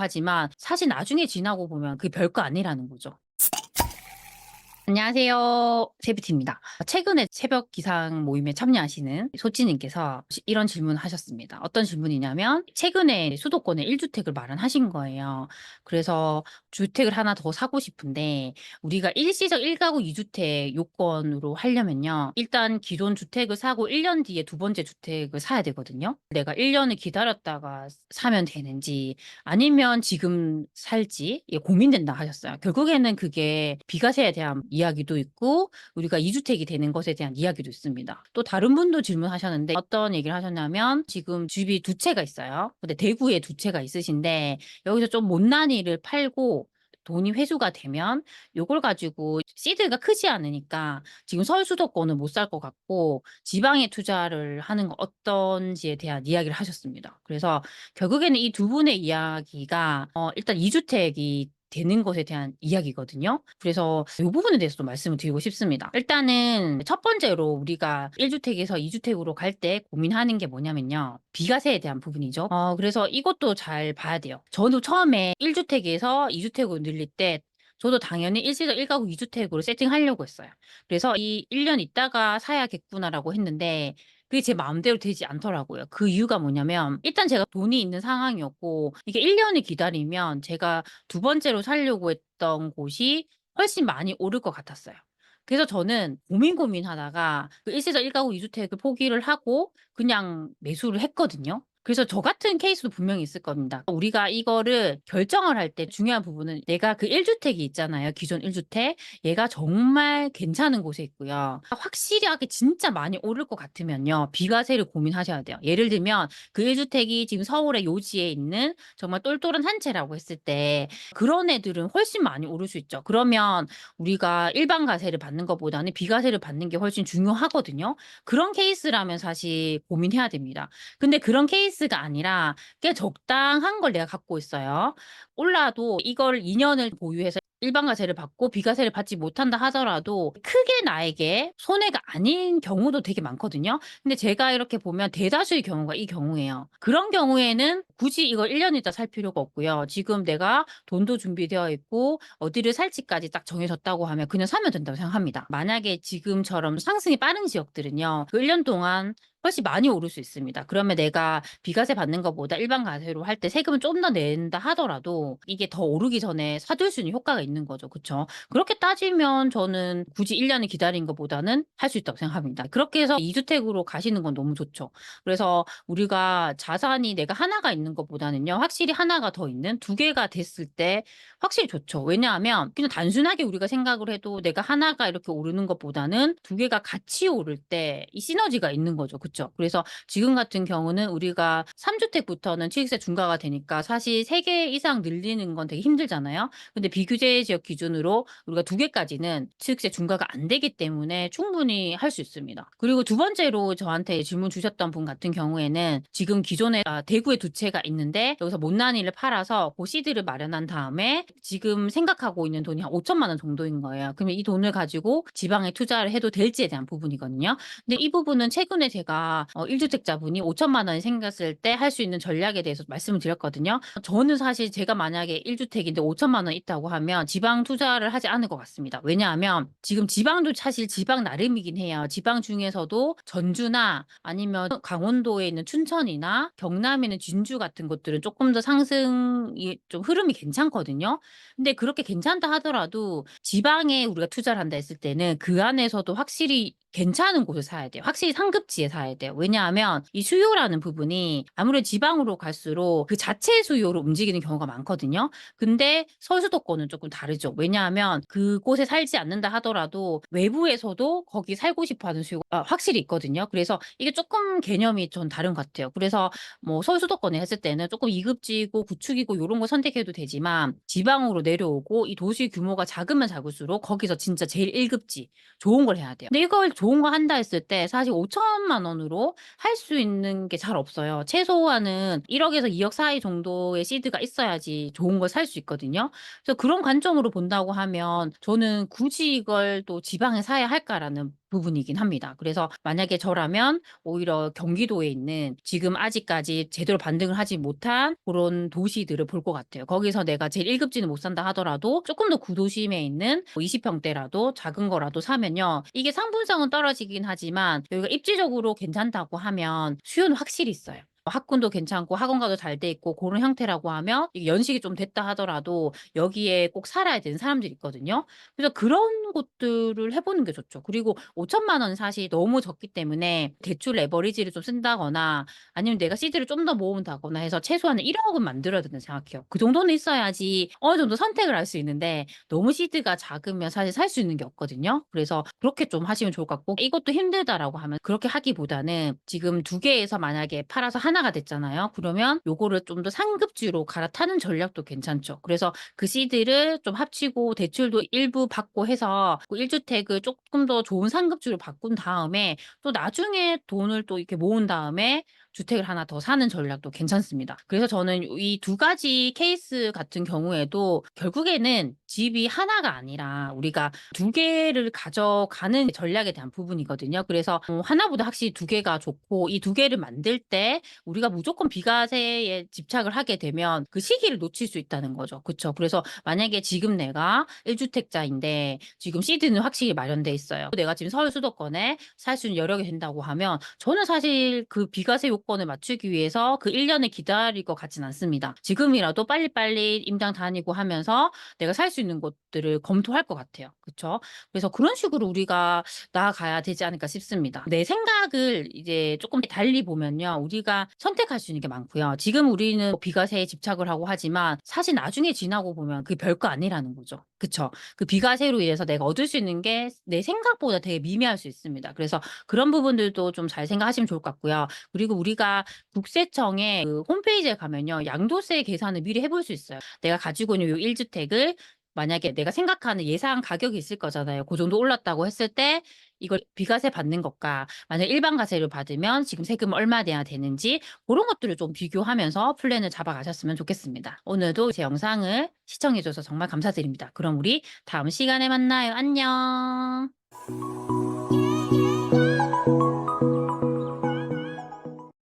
하지만 사실 나중에 지나고 보면 그게 별거 아니라는 거죠. 안녕하세요. 세비티입니다. 최근에 새벽 기상 모임에 참여하시는 소찌님께서 이런 질문을 하셨습니다. 어떤 질문이냐면 최근에 수도권에 1주택을 마련하신 거예요. 그래서 주택을 하나 더 사고 싶은데 우리가 일시적 1가구 2주택 요건으로 하려면요. 일단 기존 주택을 사고 1년 뒤에 두 번째 주택을 사야 되거든요. 내가 1년을 기다렸다가 사면 되는지 아니면 지금 살지 고민된다 하셨어요. 결국에는 그게 비과세에 대한 이야기도 있고 우리가 2주택이 되는 것에 대한 이야기도 있습니다. 또 다른 분도 질문하셨는데 어떤 얘기를 하셨냐면 지금 집이 두 채가 있어요. 근데 대구에 두 채가 있으신데 여기서 좀 못난이를 팔고 돈이 회수가 되면 요걸 가지고 시드가 크지 않으니까 지금 서울 수도권은 못 살 것 같고 지방에 투자를 하는 거 어떤지에 대한 이야기를 하셨습니다. 그래서 결국에는 이 두 분의 이야기가 일단 2주택이 되는 것에 대한 이야기거든요. 그래서 요 부분에 대해서도 말씀을 드리고 싶습니다. 일단은 첫 번째로 우리가 1주택에서 2주택으로 갈 때 고민하는 게 뭐냐면요. 비과세에 대한 부분이죠. 그래서 이것도 잘 봐야 돼요. 저도 처음에 1주택에서 2주택으로 늘릴 때 저도 당연히 일시적 1가구 2주택으로 세팅하려고 했어요. 그래서 이 1년 있다가 사야겠구나라고 했는데 그게 제 마음대로 되지 않더라고요. 그 이유가 뭐냐면 일단 제가 돈이 있는 상황이었고 이게 1 년을 기다리면 제가 두 번째로 살려고 했던 곳이 훨씬 많이 오를 것 같았어요. 그래서 저는 고민하다가 그 일시적 1가구 2주택을 포기를 하고 그냥 매수를 했거든요. 그래서 저 같은 케이스도 분명히 있을 겁니다. 우리가 이거를 결정을 할 때 중요한 부분은 내가 그 1주택이 있잖아요. 기존 1주택. 얘가 정말 괜찮은 곳에 있고요. 확실하게 진짜 많이 오를 것 같으면요. 비과세를 고민하셔야 돼요. 예를 들면 그 1주택이 지금 서울의 요지에 있는 정말 똘똘한 한 채라고 했을 때 그런 애들은 훨씬 많이 오를 수 있죠. 그러면 우리가 일반 과세를 받는 것보다는 비과세를 받는 게 훨씬 중요하거든요. 그런 케이스라면 사실 고민해야 됩니다. 근데 그런 케이스가 아니라 꽤 적당한 걸 내가 갖고 있어요. 올라도 이걸 2 년을 보유해서 일반 과세를 받고 비과세를 받지 못한다 하더라도 크게 나에게 손해가 아닌 경우도 되게 많거든요. 근데 제가 이렇게 보면 대다수의 경우가 이 경우예요. 그런 경우에는 굳이 이걸 1년 있다 살 필요가 없고요. 지금 내가 돈도 준비되어 있고 어디를 살지까지 딱 정해졌다고 하면 그냥 사면 된다고 생각합니다. 만약에 지금처럼 상승이 빠른 지역들은요. 그 1년 동안 훨씬 많이 오를 수 있습니다. 그러면 내가 비과세 받는 것보다 일반 과세로 할 때 세금을 좀 더 낸다 하더라도 이게 더 오르기 전에 사둘 수 있는 효과가 있는 거죠. 그쵸? 그렇게 따지면 저는 굳이 1 년을 기다린 것보다는 할 수 있다고 생각합니다. 그렇게 해서 2주택으로 가시는 건 너무 좋죠. 그래서 우리가 자산이 내가 하나가 있는 것보다는요. 확실히 하나가 더 있는 두 개가 됐을 때 확실히 좋죠. 왜냐하면 그냥 단순하게 우리가 생각을 해도 내가 하나가 이렇게 오르는 것보다는 두 개가 같이 오를 때 이 시너지가 있는 거죠. 그쵸? 그래서 지금 같은 경우는 우리가 3주택부터는 취득세 중과가 되니까 사실 3개 이상 늘리는 건 되게 힘들잖아요. 근데 비규제 지역 기준으로 우리가 두 개까지는 취득세 중과가 안 되기 때문에 충분히 할 수 있습니다. 그리고 두 번째로 저한테 질문 주셨던 분 같은 경우에는 지금 기존에 대구에 두 채가 있는데 여기서 못난이를 팔아서 고 시드를 마련한 다음에 지금 생각하고 있는 돈이 한 5천만 원 정도인 거예요. 그러면 이 돈을 가지고 지방에 투자를 해도 될지에 대한 부분이거든요. 근데 이 부분은 최근에 제가 1주택자분이 5천만 원이 생겼을 때 할 수 있는 전략에 대해서 말씀을 드렸거든요. 저는 사실 제가 만약에 1주택인데 5천만 원 있다고 하면 지방 투자를 하지 않을 것 같습니다. 왜냐하면 지금 지방도 사실 지방 나름이긴 해요. 지방 중에서도 전주나 아니면 강원도에 있는 춘천이나 경남에 있는 진주 같은 곳들은 조금 더 상승이 좀 흐름이 괜찮거든요. 근데 그렇게 괜찮다 하더라도 지방에 우리가 투자를 한다 했을 때는 그 안에서도 확실히 괜찮은 곳을 사야 돼요. 확실히 상급지에 사야 돼요. 왜냐하면 이 수요라는 부분이 아무래도 지방으로 갈수록 그 자체 수요로 움직이는 경우가 많거든요. 근데 서울 수도권은 조금 다르죠. 왜냐하면 그곳에 살지 않는다 하더라도 외부에서도 거기 살고 싶어 하는 수요가 확실히 있거든요. 그래서 이게 조금 개념이 전 다른 것 같아요. 그래서 뭐 서울 수도권에 했을 때는 조금 2급지고 구축이고 요런 거 선택해도 되지만 지방으로 내려오고 이 도시 규모가 작으면 작을수록 거기서 진짜 제일 1급지 좋은 걸 해야 돼요. 근데 이걸 좋은 거 한다 했을 때 사실 5천만 원으로 할 수 있는 게 잘 없어요. 최소한은 1억 에서 2억 사이 정도의 시드가 있어야지 좋은 걸 살 수 있거든요. 그래서 그런 관점으로 본다고 하면 저는 '굳이 이걸 또 지방에 사야 할까?'라는 부분이긴 합니다. 그래서 만약에 저라면 오히려 경기도에 있는 지금 아직까지 제대로 반등을 하지 못한 고런 도시들을 볼 것 같아요. 거기서 내가 제일 1 급지는 못 산다 하더라도 쪼끔 더 구도심에 있는 뭐 20 평대라도 작은 거라도 사면요. 이게 상품성은 떨어지긴 하지만 여기가 입지적으로 괜찮다고 하면 수요는 확실히 있어요. 학군도 괜찮고 학원가도 잘 돼 있고 고런 형태라고 하면 이게 연식이 좀 됐다 하더라도 여기에 꼭 살아야 되는 사람들이 있거든요. 그래서 그런 곳들을 해 보는 게 좋죠. 그리고 5천만 원 사실 너무 적기 때문에 대출 레버리지를 좀 쓴다거나 아니면 내가 시드를 좀 더 모은다거나 해서 최소한 1억 은 만들어야 된다고 생각해요. 그 정도는 있어야지 어느 정도 선택을 할 수 있는데 너무 시드가 작으면 사실 살 수 있는 게 없거든요. 그래서 그렇게 좀 하시면 좋을 것 같고 이것도 힘들다라고 하면 그렇게 하기보다는 지금 2 개에서 만약에 팔아서 하나가 됐잖아요. 그러면 요거를 좀 더 상급지로 갈아타는 전략도 괜찮죠. 그래서 그 시드를 좀 합치고 대출도 일부 받고 해서 그 1 주택을 쪼끔 더 좋은 상급지로 바꾼 다음에 또 나중에 돈을 또 이렇게 모은 다음에 주택을 하나 더 사는 전략도 괜찮습니다. 그래서 저는 이 2 가지 케이스 같은 경우에도 결국에는 집이 하나가 아니라 우리가 2 개를 가져가는 전략에 대한 부분이거든요. 그래서 하나보다 확실히 2 개가 좋고 이 2 개를 만들 때 우리가 무조건 비과세에 집착을 하게 되면 그 시기를 놓칠 수 있다는 거죠. 그쵸? 그래서 만약에 지금 내가 1 주택자인데 지금 시드는 확실히 마련돼 있어요. 내가 지금 서울 수도권에 살 수 있는 여력이 된다고 하면 저는 사실 그 비과세 요건을 맞추기 위해서 그 1 년을 기다릴 것 같진 않습니다. 지금이라도 빨리빨리 임장 다니고 하면서 내가 살 수 있는 곳들을 검토할 것 같아요. 그쵸? 그래서 그런 식으로 우리가 나아가야 되지 않을까 싶습니다. 내 생각을 이제 쪼끔 달리 보면요. 우리가 선택할 수 있는 게 많고요. 지금 우리는 비과세에 집착을 하고 하지만 사실 나중에 지나고 보면 그게 별거 아니라는 거죠. 그쵸? 그 비과세로 인해서 내가 얻을 수 있는 게 내 생각보다 되게 미미할 수 있습니다. 그래서 그런 부분들도 좀 잘 생각하시면 좋을 것 같고요. 그리고 우리가 국세청의 그 홈페이지에 가면요. 양도세 계산을 미리 해볼 수 있어요. 내가 가지고 있는 요 1 주택을 만약에 내가 생각하는 예상 가격이 있을 거잖아요. 고 정도 올랐다고 했을 때 이걸 비과세 받는 것과 만약에 일반 과세를 받으면 지금 세금 얼마 내야 되는지 고런 것들을 좀 비교하면서 플랜을 잡아 가셨으면 좋겠습니다. 오늘도 제 영상을 시청해 줘서 정말 감사드립니다. 그럼 우리 다음 시간에 만나요. 안녕.